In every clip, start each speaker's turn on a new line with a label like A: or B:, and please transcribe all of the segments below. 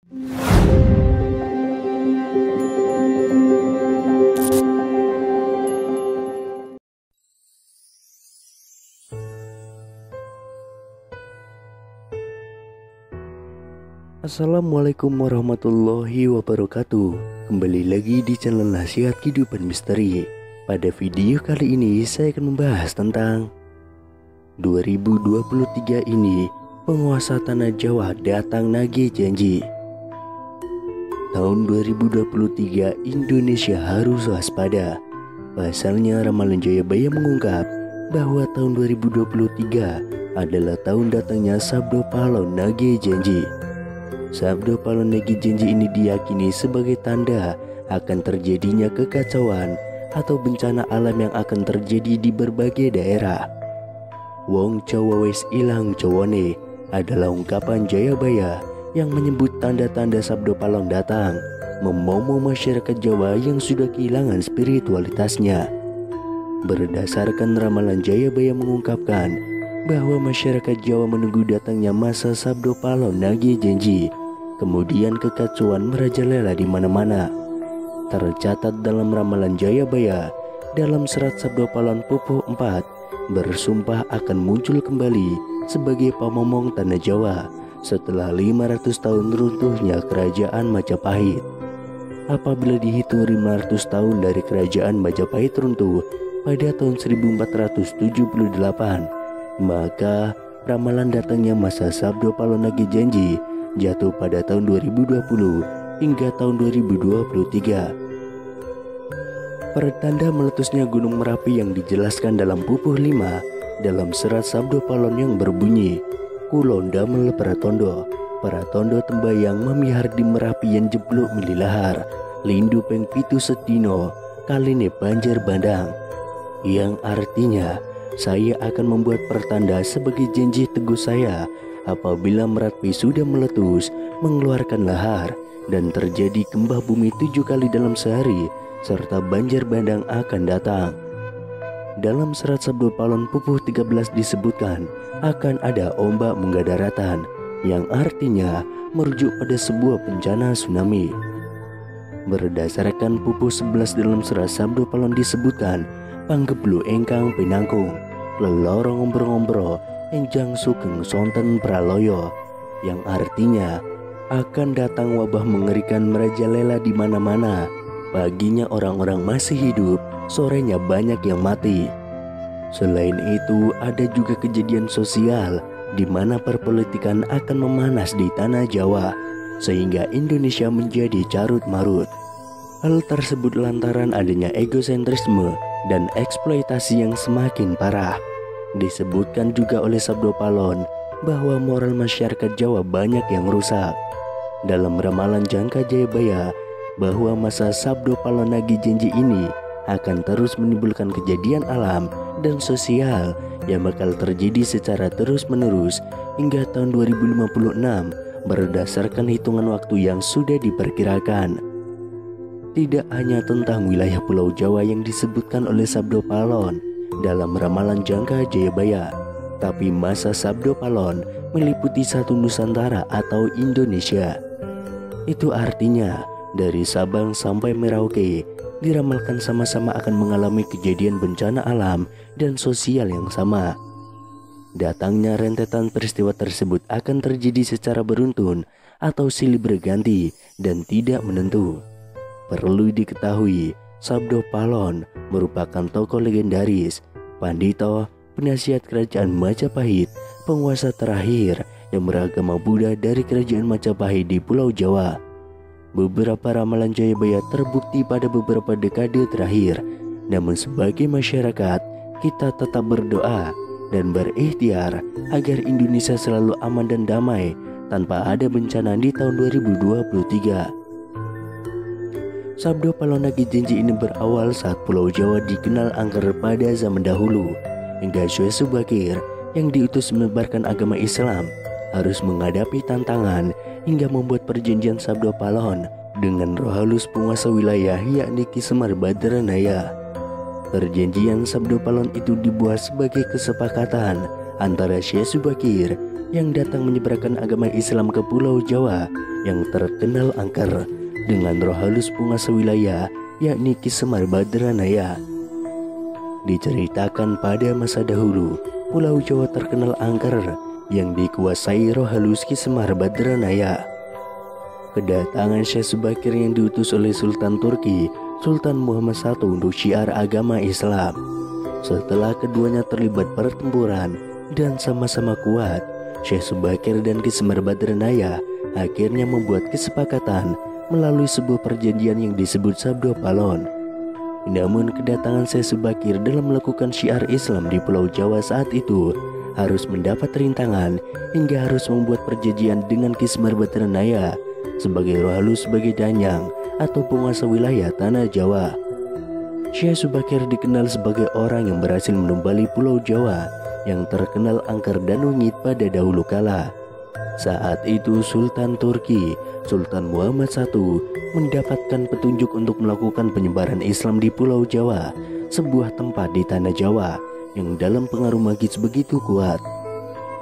A: Assalamualaikum warahmatullahi wabarakatuh. Kembali lagi di channel Nasihat Kehidupan Misteri. Pada video kali ini saya akan membahas tentang 2023 ini penguasa tanah Jawa datang nagih janji. Tahun 2023 Indonesia harus waspada. Pasalnya ramalan Jayabaya mengungkap bahwa tahun 2023 adalah tahun datangnya Sabdo Palon nagih janji. Sabdo Palon nagih janji ini diyakini sebagai tanda akan terjadinya kekacauan atau bencana alam yang akan terjadi di berbagai daerah. Wong Jawa wis ilang Jawane adalah ungkapan Jayabaya yang menyebut tanda-tanda Sabdo Palon datang, memomo masyarakat Jawa yang sudah kehilangan spiritualitasnya. Berdasarkan ramalan Jayabaya mengungkapkan bahwa masyarakat Jawa menunggu datangnya masa Sabdo Palon nagih janji. Kemudian kekacauan merajalela di mana-mana. Tercatat dalam ramalan Jayabaya dalam serat Sabdo Palon Pupuh 4 bersumpah akan muncul kembali sebagai pamomong tanah Jawa setelah 500 tahun runtuhnya kerajaan Majapahit. Apabila dihitung 500 tahun dari kerajaan Majapahit runtuh pada tahun 1478, maka ramalan datangnya masa Sabdo Palon nagih janji jatuh pada tahun 2020 hingga tahun 2023. Pertanda meletusnya Gunung Merapi yang dijelaskan dalam Pupuh 5 dalam serat Sabdo Palon yang berbunyi, Kulon damel pratondo, pratondo tembayang mamihar di Merapi yang jeblok mililahar, lindu peng pitu sedino, kaline banjir bandang. Yang artinya, saya akan membuat pertanda sebagai janji teguh saya apabila Merapi sudah meletus, mengeluarkan lahar, dan terjadi gembah bumi 7 kali dalam sehari, serta banjir bandang akan datang. Dalam serat Sabdo Palon Pupuh 13 disebutkan akan ada ombak munggah daratan, yang artinya merujuk pada sebuah bencana tsunami. Berdasarkan Pupuh 11 dalam serat Sabdo Palon disebutkan panggeblu engkang pinangkung lelorong ngombro-ngombro enjang sugeng sonten praloyo, yang artinya akan datang wabah mengerikan merajalela di mana-mana. Paginya orang-orang masih hidup, sorenya banyak yang mati. Selain itu ada juga kejadian sosial di mana perpolitikan akan memanas di tanah Jawa sehingga Indonesia menjadi carut marut. Hal tersebut lantaran adanya egosentrisme dan eksploitasi yang semakin parah. Disebutkan juga oleh Sabdo Palon bahwa moral masyarakat Jawa banyak yang rusak. Dalam ramalan jangka Jayabaya bahwa masa Sabdo Palon nagih janji ini akan terus menimbulkan kejadian alam dan sosial yang bakal terjadi secara terus-menerus hingga tahun 2056 berdasarkan hitungan waktu yang sudah diperkirakan. Tidak hanya tentang wilayah Pulau Jawa yang disebutkan oleh Sabdo Palon dalam ramalan jangka Jayabaya, tapi masa Sabdo Palon meliputi satu Nusantara atau Indonesia. Itu artinya dari Sabang sampai Merauke diramalkan sama-sama akan mengalami kejadian bencana alam dan sosial yang sama. Datangnya rentetan peristiwa tersebut akan terjadi secara beruntun atau silih berganti dan tidak menentu. Perlu diketahui, Sabdo Palon merupakan tokoh legendaris, pandito, penasihat kerajaan Majapahit, penguasa terakhir yang beragama Buddha dari kerajaan Majapahit di Pulau Jawa. Beberapa ramalan Jayabaya terbukti pada beberapa dekade terakhir. Namun sebagai masyarakat, kita tetap berdoa dan berikhtiar agar Indonesia selalu aman dan damai tanpa ada bencana di tahun 2023. Sabdo Palon nagih janji ini berawal saat Pulau Jawa dikenal angker pada zaman dahulu, hingga Syekh Subakir yang diutus menebarkan agama Islam harus menghadapi tantangan hingga membuat perjanjian Sabdo Palon dengan roh halus penguasa wilayah yakni Ki Semar Badranaya. Perjanjian Sabdo Palon itu dibuat sebagai kesepakatan antara Syekh Subakir yang datang menyebarkan agama Islam ke Pulau Jawa yang terkenal angker dengan roh halus penguasa wilayah, yakni Ki Semar Badranaya. Diceritakan pada masa dahulu, Pulau Jawa terkenal angker yang dikuasai roh halus Ki Semar Badranaya. Kedatangan Syekh Subakir yang diutus oleh Sultan Turki, Sultan Muhammad I untuk syiar agama Islam. Setelah keduanya terlibat pertempuran dan sama-sama kuat, Syekh Subakir dan Ki Semar Badranaya akhirnya membuat kesepakatan melalui sebuah perjanjian yang disebut Sabdo Palon. Namun kedatangan Syekh Subakir dalam melakukan syiar Islam di Pulau Jawa saat itu harus mendapat rintangan hingga harus membuat perjanjian dengan Ki Semar Badranaya sebagai roh halus sebagai danyang atau penguasa wilayah tanah Jawa. Syekh Subakir dikenal sebagai orang yang berhasil menumbali Pulau Jawa yang terkenal angker dan wengit pada dahulu kala. Saat itu Sultan Turki, Sultan Muhammad I mendapatkan petunjuk untuk melakukan penyebaran Islam di Pulau Jawa, sebuah tempat di tanah Jawa yang dalam pengaruh magis begitu kuat.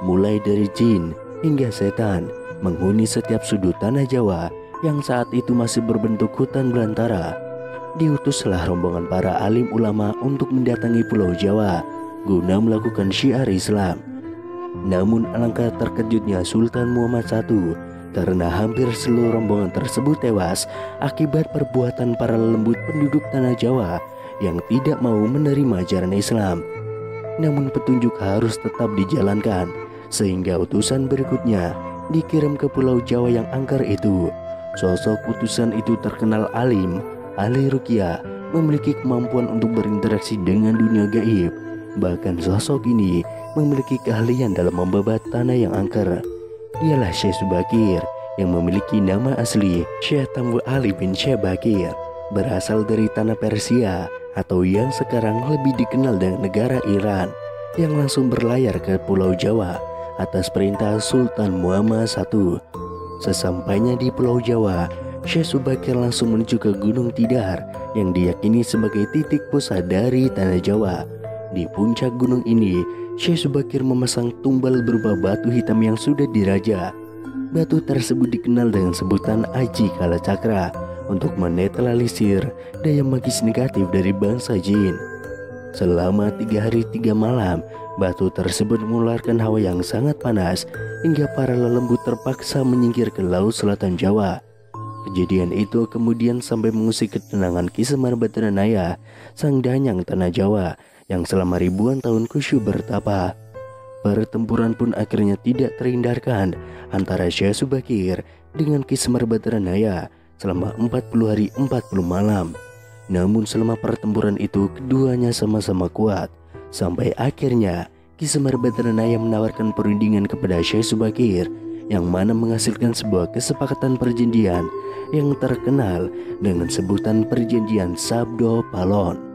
A: Mulai dari jin hingga setan menghuni setiap sudut tanah Jawa yang saat itu masih berbentuk hutan belantara. Diutuslah rombongan para alim ulama untuk mendatangi Pulau Jawa guna melakukan syiar Islam. Namun alangkah terkejutnya Sultan Muhammad I karena hampir seluruh rombongan tersebut tewas akibat perbuatan para lembut penduduk tanah Jawa yang tidak mau menerima ajaran Islam. Namun petunjuk harus tetap dijalankan, sehingga utusan berikutnya dikirim ke Pulau Jawa yang angker itu. Sosok utusan itu terkenal alim, ahli ruqyah, memiliki kemampuan untuk berinteraksi dengan dunia gaib. Bahkan sosok ini memiliki keahlian dalam membabat tanah yang angker. Dialah Syekh Subakir yang memiliki nama asli Syekh Tambu Ali bin Syekh Bakir, berasal dari tanah Persia atau yang sekarang lebih dikenal dengan negara Iran, yang langsung berlayar ke Pulau Jawa atas perintah Sultan Muhammad I. Sesampainya di Pulau Jawa, Syekh Subakir langsung menuju ke Gunung Tidar yang diyakini sebagai titik pusat dari tanah Jawa. Di puncak gunung ini, Syekh Subakir memasang tumbal berupa batu hitam yang sudah diraja. Batu tersebut dikenal dengan sebutan Aji Kalacakra untuk menetralisir daya magis negatif dari bangsa jin. Selama 3 hari 3 malam, batu tersebut mengeluarkan hawa yang sangat panas hingga para lelembut terpaksa menyingkir ke Laut Selatan Jawa. Kejadian itu kemudian sampai mengusik ketenangan Ki Semar Badranaya, sang danyang tanah Jawa yang selama ribuan tahun khusyuk bertapa. Pertempuran pun akhirnya tidak terhindarkan antara Syekh Subakir dengan Ki Semar Badranaya selama 40 hari 40 malam. Namun selama pertempuran itu keduanya sama-sama kuat, sampai akhirnya Ki Semar Badranaya menawarkan perundingan kepada Syekh Subakir, yang mana menghasilkan sebuah kesepakatan perjanjian yang terkenal dengan sebutan perjanjian Sabdo Palon.